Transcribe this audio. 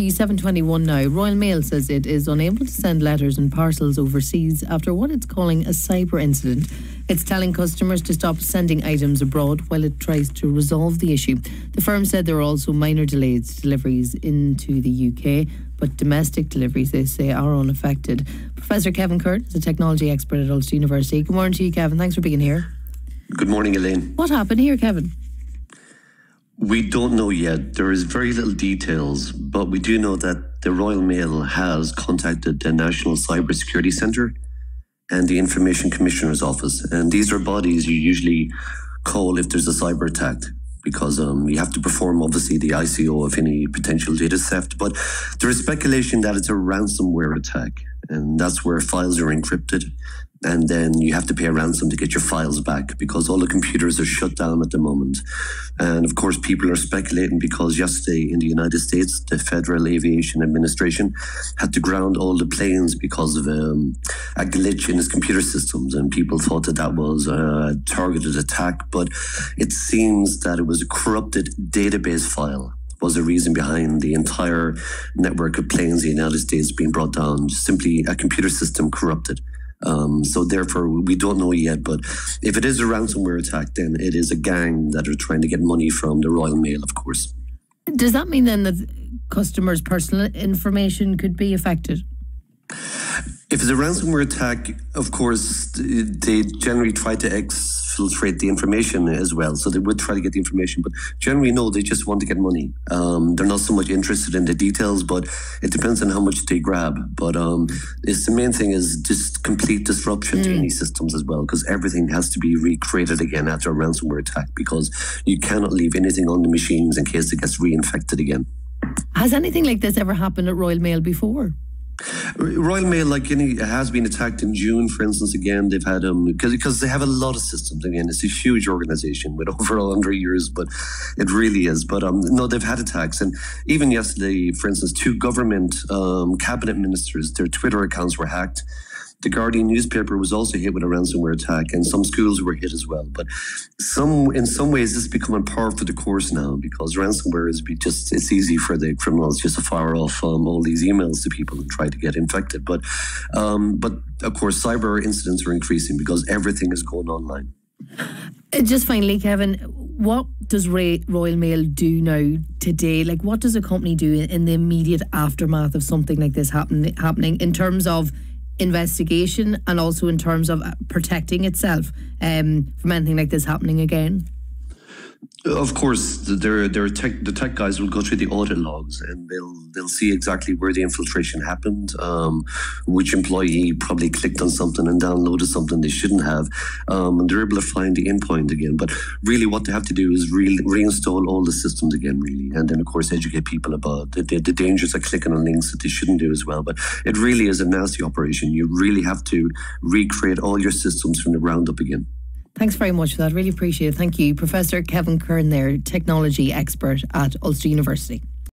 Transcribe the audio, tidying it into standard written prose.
be 7:21 now. Royal Mail says it is unable to send letters and parcels overseas after what it's calling a cyber incident. It's telling customers to stop sending items abroad while it tries to resolve the issue. The firm said there are also minor delays to deliveries into the UK, but domestic deliveries, they say, are unaffected. Professor Kevin Curtin is a technology expert at Ulster University. Good morning to you, Kevin. Thanks for being here. Good morning, Elaine. What happened here, Kevin? We don't know yet. There is very little details, but we do know that the Royal Mail has contacted the National Cybersecurity Centre and the Information Commissioner's Office. And these are bodies you usually call if there's a cyber attack, because you have to perform, obviously, the ICO of any potential data theft. But there is speculation that it's a ransomware attack, and that's where files are encrypted. And then you have to pay a ransom to get your files back because all the computers are shut down at the moment. And of course, people are speculating because yesterday in the United States, the Federal Aviation Administration had to ground all the planes because of a glitch in its computer systems. And people thought that that was a targeted attack. But it seems that it was a corrupted database file was the reason behind the entire network of planes in the United States being brought down. Just simply a computer system corrupted. So therefore, we don't know yet. But if it is a ransomware attack, then it is a gang that are trying to get money from the Royal Mail, of course. Does that mean then that customers' personal information could be affected? If it's a ransomware attack, of course, they generally try to exfiltrate the information as well. So they would try to get the information, but generally, no, they just want to get money. They're not so much interested in the details, but it depends on how much they grab. But it's the main thing is just complete disruption to any systems as well, because everything has to be recreated again after a ransomware attack, because you cannot leave anything on the machines in case it gets reinfected again. Has anything like this ever happened at Royal Mail before? Royal Mail, like any, has been attacked in June, for instance. Again, they've had because they have a lot of systems. Again, it's a huge organisation with over 100 years, but it really is. But no, they've had attacks, and even yesterday, for instance, 2 government cabinet ministers, their Twitter accounts were hacked. The Guardian newspaper was also hit with a ransomware attack, and some schools were hit as well. But in some ways, this is becoming par for the course now, because ransomware it's easy for the criminals just to fire off all these emails to people and try to get infected. But of course, cyber incidents are increasing because everything is going online. Just finally, Kevin, what does Royal Mail do now today? Like, what does a company do in the immediate aftermath of something like this happening in terms of investigation and also in terms of protecting itself from anything like this happening again? Of course, the tech guys will go through the audit logs and they'll see exactly where the infiltration happened, which employee probably clicked on something and downloaded something they shouldn't have, and they're able to find the endpoint again. But really, what they have to do is reinstall all the systems again, really, and then of course educate people about the dangers of clicking on links that they shouldn't do as well. But it really is a nasty operation. You really have to recreate all your systems from the ground up again. Thanks very much for that. Really appreciate it. Thank you. Professor Kevin Curtin there, technology expert at Ulster University.